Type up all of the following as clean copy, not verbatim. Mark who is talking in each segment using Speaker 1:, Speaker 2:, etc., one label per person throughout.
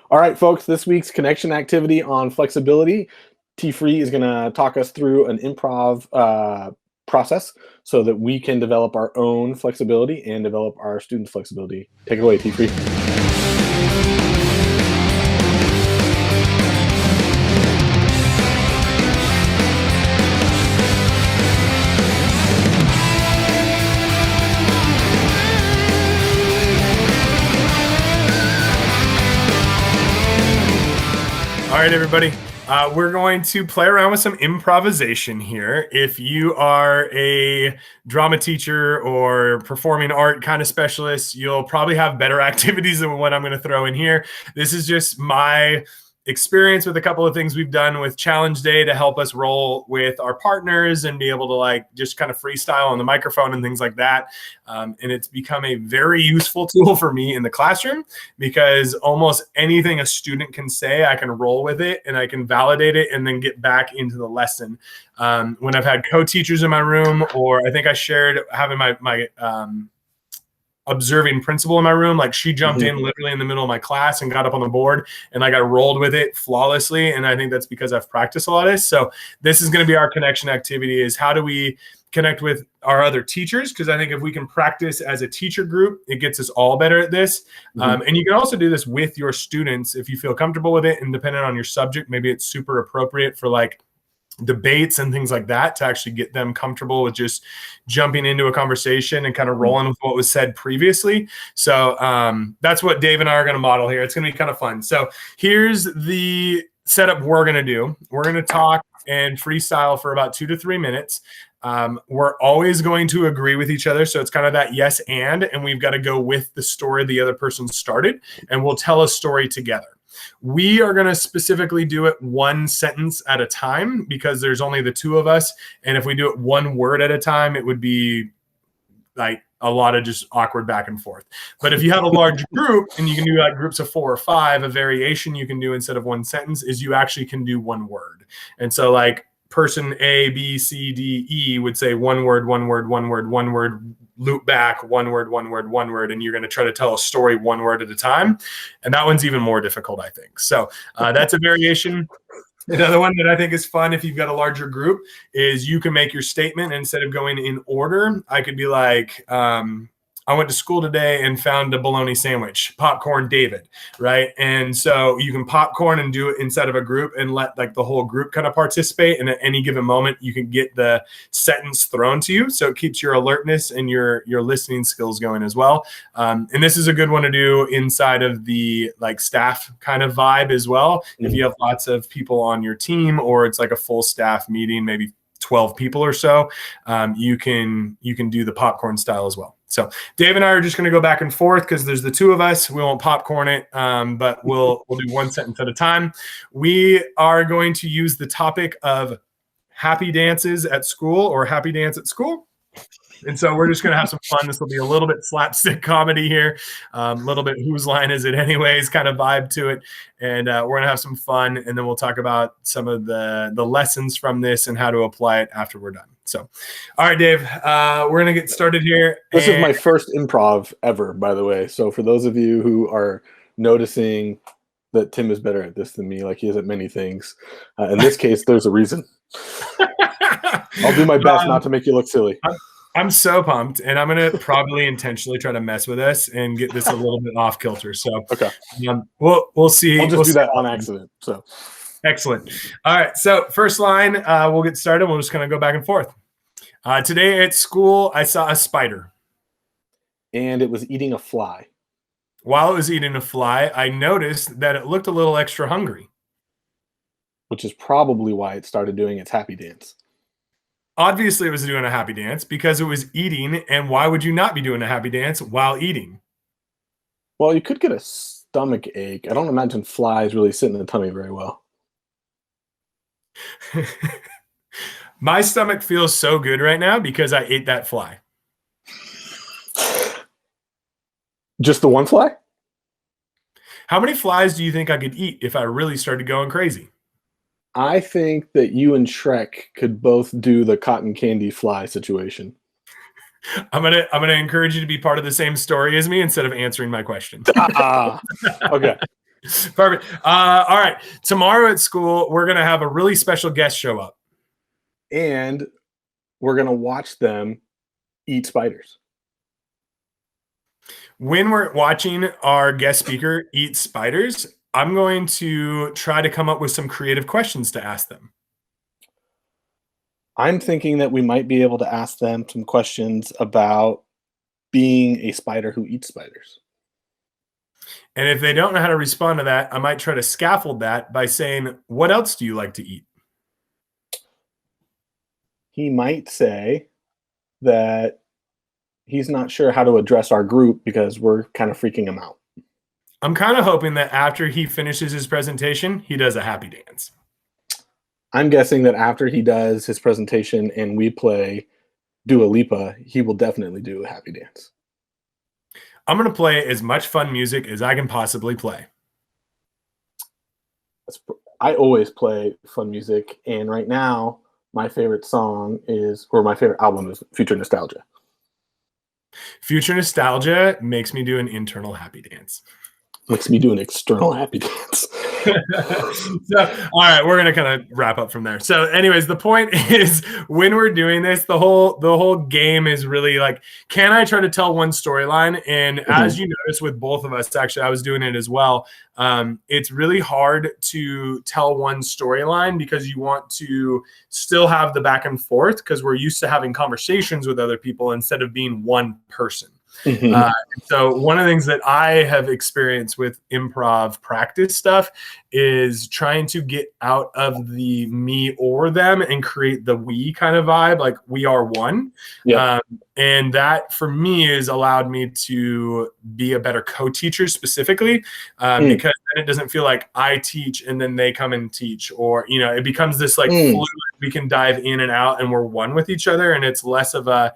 Speaker 1: All right, folks, this week's connection activity on flexibility. T Free is going to talk us through an improv process so that we can develop our own flexibility and develop our students' flexibility. Take it away, T Free.
Speaker 2: All right, everybody. We're going to play around with some improvisation here. If you are a drama teacher or performing art kind of specialist, you'll probably have better activities than what I'm going to throw in here. This is just my experience with a couple of things we've done with Challenge Day to help us roll with our partners and be able to like just kind of freestyle on the microphone and things like that. And it's become a very useful tool for me in the classroom because almost anything a student can say, I can roll with it and I can validate it and then get back into the lesson. When I've had co-teachers in my room, or I think I shared having my observing principal in my room, like she jumped in literally in the middle of my class and got up on the board and like I rolled with it flawlessly. And I think that's because I've practiced a lot of this. So this is going to be our connection activity, is how do we connect with our other teachers? Because I think if we can practice as a teacher group, it gets us all better at this. And you can also do this with your students if you feel comfortable with it, and depending on your subject, maybe it's super appropriate for like debates and things like that to actually get them comfortable with just jumping into a conversation and kind of rolling with what was said previously. So that's what Dave and I are going to model here. It's going to be kind of fun. So here's the setup we're going to do. We're going to talk and freestyle for about 2 to 3 minutes. We're always going to agree with each other. So it's kind of that yes and we've got to go with the story the other person started, and we'll tell a story together. We are going to specifically do it one sentence at a time because there's only the two of us. And if we do it one word at a time, it would be like a lot of just awkward back and forth. But if you have a large group and you can do like groups of 4 or 5, a variation you can do instead of one sentence is you actually can do one word. And so like person A, B, C, D, E would say one word, one word, one word, one word, loop back, one word, one word, one word, and you're going to try to tell a story one word at a time. And that one's even more difficult, I think. So that's a variation. Another one that I think is fun if you've got a larger group is you can make your statement, and instead of going in order, I could be like, I went to school today and found a bologna sandwich, popcorn David, right? And so you can popcorn and do it inside of a group and let like the whole group kind of participate. And at any given moment, you can get the sentence thrown to you. So it keeps your alertness and your listening skills going as well. And this is a good one to do inside of the like staff kind of vibe as well. If you have lots of people on your team, or it's like a full staff meeting, maybe 12 people or so, you can do the popcorn style as well. So Dave and I are just going to go back and forth because there's the two of us. We won't popcorn it, but we'll do one sentence at a time. We are going to use the topic of happy dances at school, or happy dance at school. And so we're just going to have some fun. This will be a little bit slapstick comedy here, a little bit whose line is it anyways kind of vibe to it. And we're going to have some fun, and then we'll talk about some of the lessons from this and how to apply it after we're done. So, all right, Dave, we're going to get started here.
Speaker 1: This is my first improv ever, by the way. So for those of you who are noticing that Tim is better at this than me, like he is at many things, in this case, there's a reason. I'll do my best not to make you look silly.
Speaker 2: I'm so pumped, and I'm going to probably intentionally try to mess with us and get this a little bit off kilter. So
Speaker 1: okay,
Speaker 2: we'll see.
Speaker 1: I'll just do that on accident. So
Speaker 2: excellent. All right. So first line, we'll get started. We'll just kind of go back and forth. Today at school, I saw a spider.
Speaker 1: And it was eating a fly.
Speaker 2: While it was eating a fly, I noticed that it looked a little extra hungry.
Speaker 1: Which is probably why it started doing its happy dance.
Speaker 2: Obviously, it was doing a happy dance because it was eating. And why would you not be doing a happy dance while eating?
Speaker 1: Well, you could get a stomach ache. I don't imagine flies really sit in the tummy very well.
Speaker 2: My stomach feels so good right now because I ate that fly.
Speaker 1: Just the one fly?
Speaker 2: How many flies do you think I could eat if I really started going crazy?
Speaker 1: I think that you and Shrek could both do the cotton candy fly situation.
Speaker 2: I'm gonna encourage you to be part of the same story as me instead of answering my question.
Speaker 1: Okay.
Speaker 2: Perfect. All right. Tomorrow at school, we're going to have a really special guest show up.
Speaker 1: And we're going to watch them eat spiders.
Speaker 2: When we're watching our guest speaker eat spiders, I'm going to try to come up with some creative questions to ask them.
Speaker 1: I'm thinking that we might be able to ask them some questions about being a spider who eats spiders.
Speaker 2: And if they don't know how to respond to that, I might try to scaffold that by saying, what else do you like to eat?
Speaker 1: He might say that he's not sure how to address our group because we're kind of freaking him out.
Speaker 2: I'm kind of hoping that after he finishes his presentation, he does a happy dance.
Speaker 1: I'm guessing that after he does his presentation and we play Dua Lipa, he will definitely do a happy dance.
Speaker 2: I'm going to play as much fun music as I can possibly play.
Speaker 1: I always play fun music, and right now my favorite song is, or my favorite album is Future Nostalgia.
Speaker 2: Future Nostalgia makes me do an internal happy dance.
Speaker 1: Makes me do an external happy dance.
Speaker 2: So, all right, we're gonna kind of wrap up from there. So, anyways, the point is, when we're doing this, the whole game is really like, can I try to tell one storyline? And as you notice with both of us, actually, I was doing it as well. It's really hard to tell one storyline because you want to still have the back and forth because we're used to having conversations with other people instead of being one person. So one of the things that I have experienced with improv practice stuff is trying to get out of the me or them and create the we kind of vibe, like we are one.
Speaker 1: Yeah.
Speaker 2: And that for me has allowed me to be a better co-teacher specifically because then it doesn't feel like I teach and then they come and teach, or, you know, it becomes this like fluid, we can dive in and out and we're one with each other. And it's less of a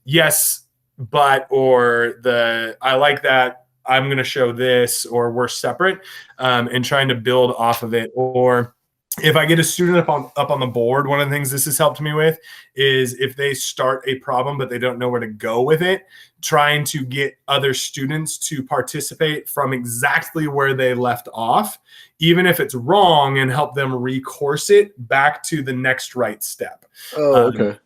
Speaker 2: yes, but, or the, I like that, I'm going to show this, or we're separate, and trying to build off of it. Or if I get a student up on the board, one of the things this has helped me with is if they start a problem, but they don't know where to go with it, trying to get other students to participate from exactly where they left off, even if it's wrong, and help them recourse it back to the next right step.
Speaker 1: Oh, okay.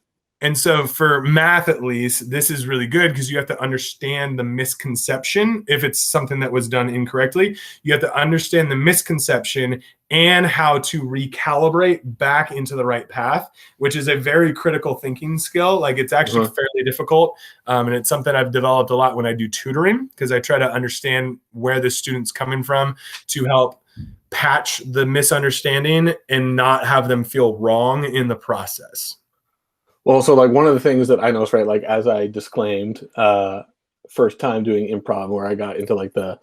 Speaker 2: And so for math, at least, this is really good because you have to understand the misconception. If it's something that was done incorrectly, you have to understand the misconception and how to recalibrate back into the right path, which is a very critical thinking skill. Like, it's actually fairly difficult. And it's something I've developed a lot when I do tutoring, because I try to understand where the student's coming from to help patch the misunderstanding and not have them feel wrong in the process.
Speaker 1: Well, so like one of the things that I noticed, right, like as I disclaimed, first time doing improv where I got into like the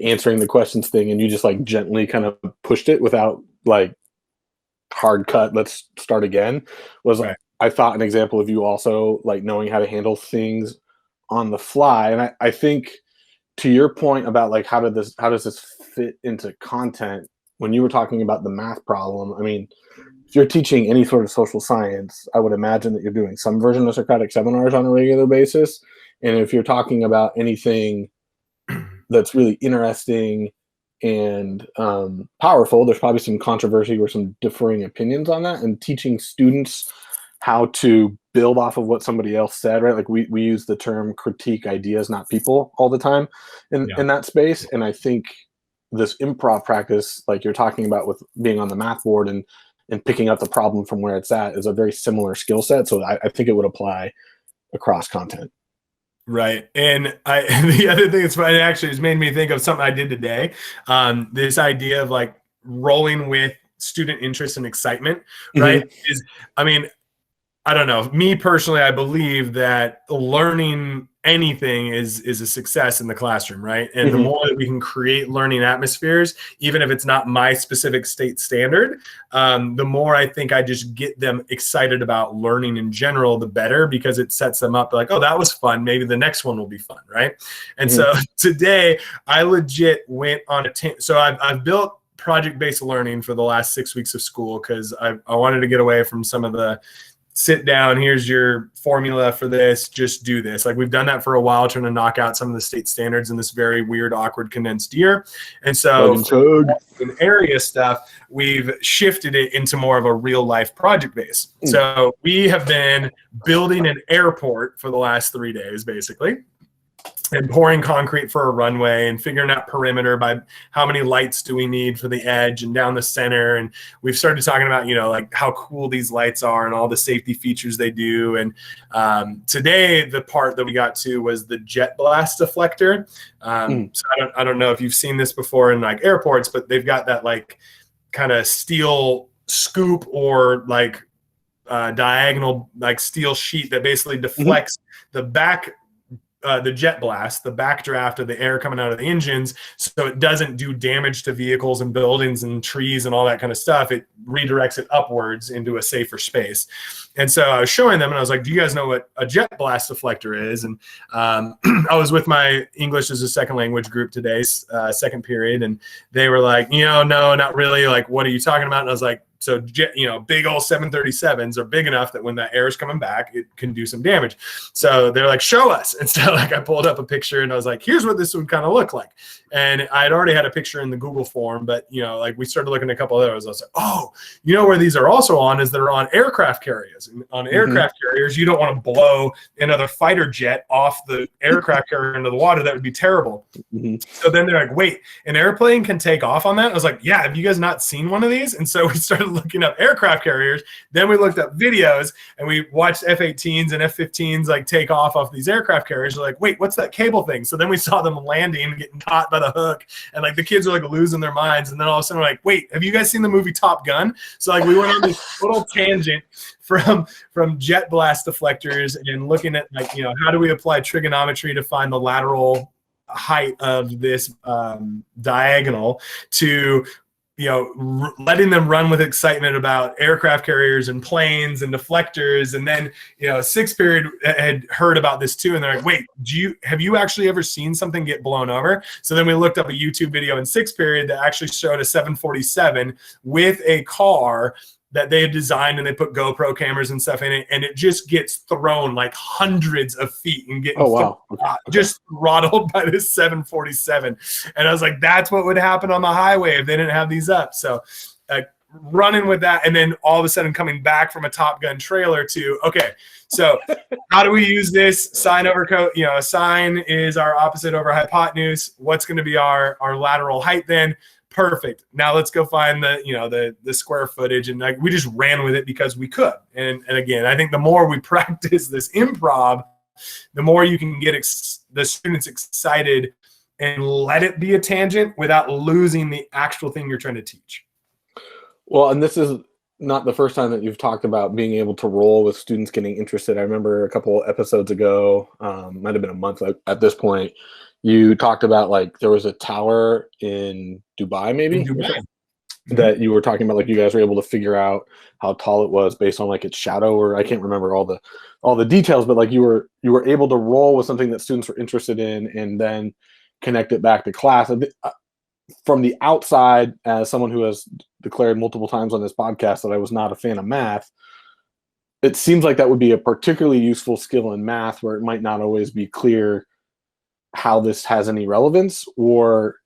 Speaker 1: answering the questions thing, and you just like gently kind of pushed it without like hard cut, let's start again, was
Speaker 2: Right.
Speaker 1: I thought an example of you also like knowing how to handle things on the fly. And I think to your point about like how does this fit into content, when you were talking about the math problem, I mean, if you're teaching any sort of social science, I would imagine that you're doing some version of Socratic seminars on a regular basis. And if you're talking about anything that's really interesting and powerful, there's probably some controversy or some differing opinions on that. And teaching students how to build off of what somebody else said, right? Like we use the term critique ideas, not people, all the time in that space. And I think this improv practice, like you're talking about with being on the math board and picking up the problem from where it's at, is a very similar skill set. So I think it would apply across content.
Speaker 2: Right. And the other thing that's funny, actually, has made me think of something I did today. This idea of like rolling with student interest and excitement, right? Is, I mean, I don't know. Me personally, I believe that learning anything is a success in the classroom, right? And the more that we can create learning atmospheres, even if it's not my specific state standard, the more I think I just get them excited about learning in general, the better, because it sets them up like, oh, that was fun. Maybe the next one will be fun, right? And so today, I legit went on so I've built project-based learning for the last 6 weeks of school because I wanted to get away from some of the sit down, here's your formula for this, just do this. Like we've done that for a while, trying to knock out some of the state standards in this very weird, awkward condensed year. And so in area stuff, we've shifted it into more of a real life project base. So we have been building an airport for the last 3 days, basically, and pouring concrete for a runway and figuring out perimeter by how many lights do we need for the edge and down the center. And we've started talking about, like how cool these lights are and all the safety features they do. And today, the part that we got to was the jet blast deflector. So I don't know if you've seen this before in like airports, but they've got that like kind of steel scoop or like diagonal like steel sheet that basically deflects the back the jet blast, the backdraft of the air coming out of the engines, so it doesn't do damage to vehicles and buildings and trees and all that kind of stuff. It redirects it upwards into a safer space. And so I was showing them and I was like, do you guys know what a jet blast deflector is? And I was with my English as a second language group today, second period, and they were like, no, not really. Like, what are you talking about? And I was like, so, big old 737s are big enough that when that air is coming back, it can do some damage. So they're like, show us. And so like I pulled up a picture and I was like, here's what this would kind of look like. And I'd already had a picture in the Google form, but like we started looking at a couple of those. I was like, oh, where these are also on is they're on aircraft carriers. And on aircraft carriers, you don't want to blow another fighter jet off the aircraft carrier into the water. That would be terrible. So then they're like, wait, an airplane can take off on that? I was like, yeah, have you guys not seen one of these? And so we started looking up aircraft carriers. Then we looked up videos and we watched F-18s and F-15s like take off these aircraft carriers. We're like, wait, what's that cable thing? So then we saw them landing, getting caught by the hook, and like the kids are like losing their minds. And then all of a sudden we're like, wait, have you guys seen the movie Top Gun? So like we went on this little tangent from jet blast deflectors and looking at like, how do we apply trigonometry to find the lateral height of this diagonal to letting them run with excitement about aircraft carriers and planes and deflectors. And then, sixth period had heard about this too. And they're like, wait, have you actually ever seen something get blown over? So then we looked up a YouTube video in sixth period that actually showed a 747 with a car that they had designed, and they put GoPro cameras and stuff in it, and it just gets thrown like hundreds of feet and getting just throttled by this 747. And I was like, that's what would happen on the highway if they didn't have these up. So running with that, and then all of a sudden coming back from a Top Gun trailer to, okay, so how do we use this sine over a sine is our opposite over hypotenuse. What's going to be our lateral height then? Perfect. Now let's go find the square footage, and like we just ran with it because we could. And again, I think the more we practice this improv, the more you can get the students excited and let it be a tangent without losing the actual thing you're trying to teach.
Speaker 1: Well, and this is not the first time that you've talked about being able to roll with students getting interested. I remember a couple episodes ago, might have been a month at this point, you talked about like there was a tower in Dubai, maybe, that you were talking about, like you guys were able to figure out how tall it was based on like its shadow, or I can't remember all the details, but like you were able to roll with something that students were interested in and then connect it back to class. From the outside, as someone who has declared multiple times on this podcast that I was not a fan of math, it seems like that would be a particularly useful skill in math where it might not always be clear how this has any relevance, or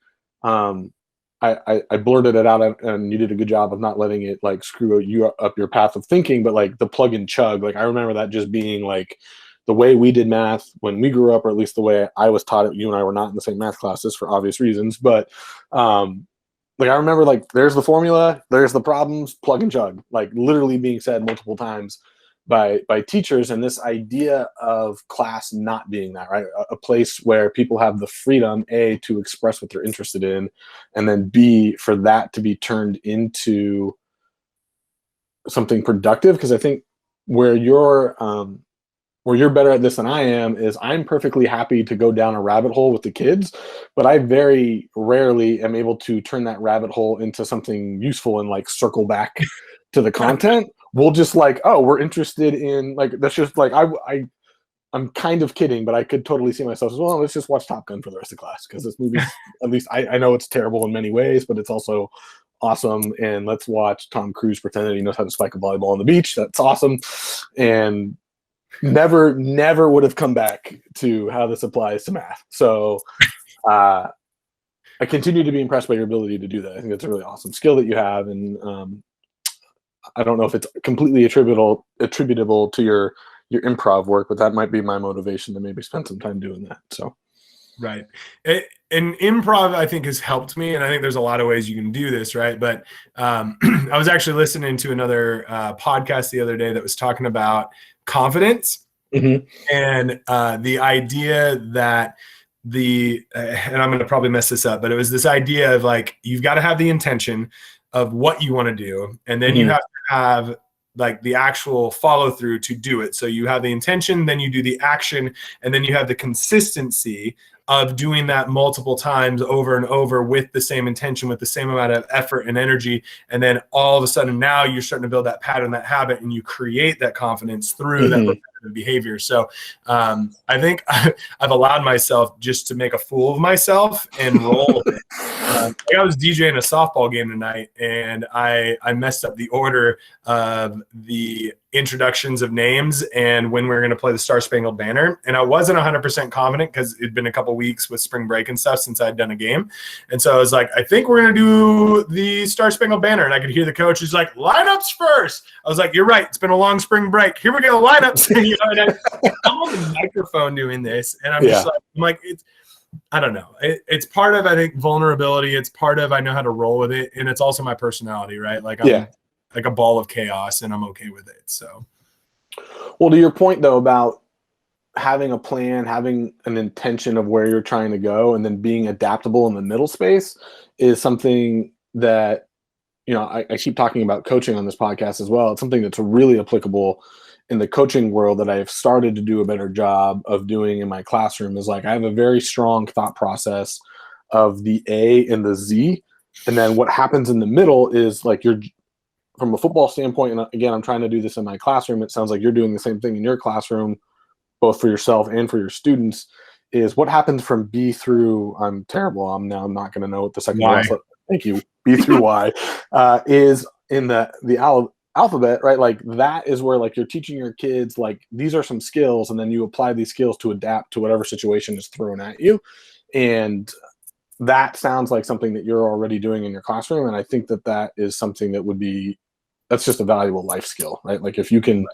Speaker 1: I blurted it out and you did a good job of not letting it like screw you up your path of thinking, but like the plug and chug, like I remember that just being like the way we did math when we grew up, or at least the way I was taught it. You and I were not in the same math classes for obvious reasons, but like I remember like there's the formula, there's the problems, plug and chug, like literally being said multiple times by teachers. And this idea of class not being that, right? A place where people have the freedom, A, to express what they're interested in, and then B, for that to be turned into something productive. Because I think where you're better at this than I am is I'm perfectly happy to go down a rabbit hole with the kids, but I very rarely am able to turn that rabbit hole into something useful and like circle back to the content. We'll just like, oh, we're interested in like, that's just like, I'm kind of kidding, but I could totally see myself as, well, let's just watch Top Gun for the rest of class. Because this movie, at least I know it's terrible in many ways, but it's also awesome. And let's watch Tom Cruise pretend that he knows how to spike a volleyball on the beach. That's awesome. And never would have come back to how this applies to math. So I continue to be impressed by your ability to do that. I think it's a really awesome skill that you have. And I don't know if it's completely attributable to your improv work, but that might be my motivation to maybe spend some time doing that. So.
Speaker 2: Right. And improv, I think, has helped me. And I think there's a lot of ways you can do this, right? But I was actually listening to another podcast the other day that was talking about confidence and the idea that and I'm going to probably mess this up, but it was this idea of like, you've got to have the intention of what you want to do. And then you have to have like the actual follow through to do it. So you have the intention, then you do the action, and then you have the consistency of doing that multiple times over and over with the same intention, with the same amount of effort and energy. And then all of a sudden now you're starting to build that pattern, that habit, and you create that confidence through that repetitive behavior. So I think I've allowed myself just to make a fool of myself and roll with it. I was DJing a softball game tonight, and I messed up the order of the introductions of names and when we were going to play the Star Spangled Banner. And I wasn't 100% confident because it'd been a couple weeks with spring break and stuff since I'd done a game. And so I was like, I think we're going to do the Star Spangled Banner. And I could hear the coach is like, lineups first. I was like, you're right. It's been a long spring break. Here we go, lineups. You know, and I'm on the microphone doing this. And I'm just like, it's, I don't know. It's part of, I think, vulnerability. It's part of, I know how to roll with it. And it's also my personality, right? Like I'm like a ball of chaos, and I'm okay with it. So,
Speaker 1: well, to your point though, about having a plan, having an intention of where you're trying to go, and then being adaptable in the middle space is something that, you know, I keep talking about coaching on this podcast as well. It's something that's really applicable in the coaching world that I've started to do a better job of doing in my classroom. Is like, I have a very strong thought process of the A and the Z. And then what happens in the middle is like, you're from a football standpoint. And again, I'm trying to do this in my classroom. It sounds like you're doing the same thing in your classroom, both for yourself and for your students, is what happens from B through, I'm terrible. I'm not going to know what the second one is. Thank you. B through Y is in the alphabet, right? Like that is where like you're teaching your kids, like these are some skills, and then you apply these skills to adapt to whatever situation is thrown at you. And that sounds like something that you're already doing in your classroom. And I think that that is something that would be, that's just a valuable life skill, right? Like if you can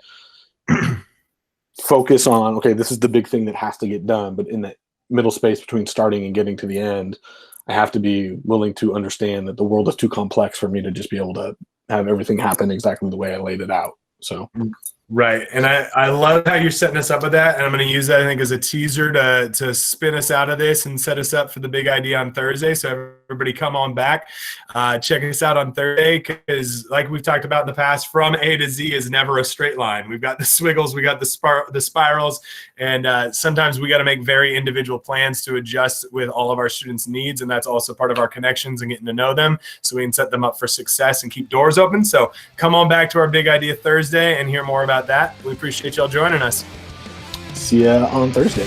Speaker 1: focus on, okay, this is the big thing that has to get done, but in that middle space between starting and getting to the end, I have to be willing to understand that the world is too complex for me to just be able to have everything happen exactly the way I laid it out. So.
Speaker 2: Right. And I love how you're setting us up with that. And I'm going to use that, I think, as a teaser to spin us out of this and set us up for the big idea on Thursday. So everybody come on back. Check us out on Thursday, because like we've talked about in the past, from A to Z is never a straight line. We've got the squiggles, we got the spirals, and sometimes we got to make very individual plans to adjust with all of our students' needs. And that's also part of our connections and getting to know them so we can set them up for success and keep doors open. So come on back to our big idea Thursday and hear more about that. We appreciate y'all joining us.
Speaker 1: See ya on Thursday.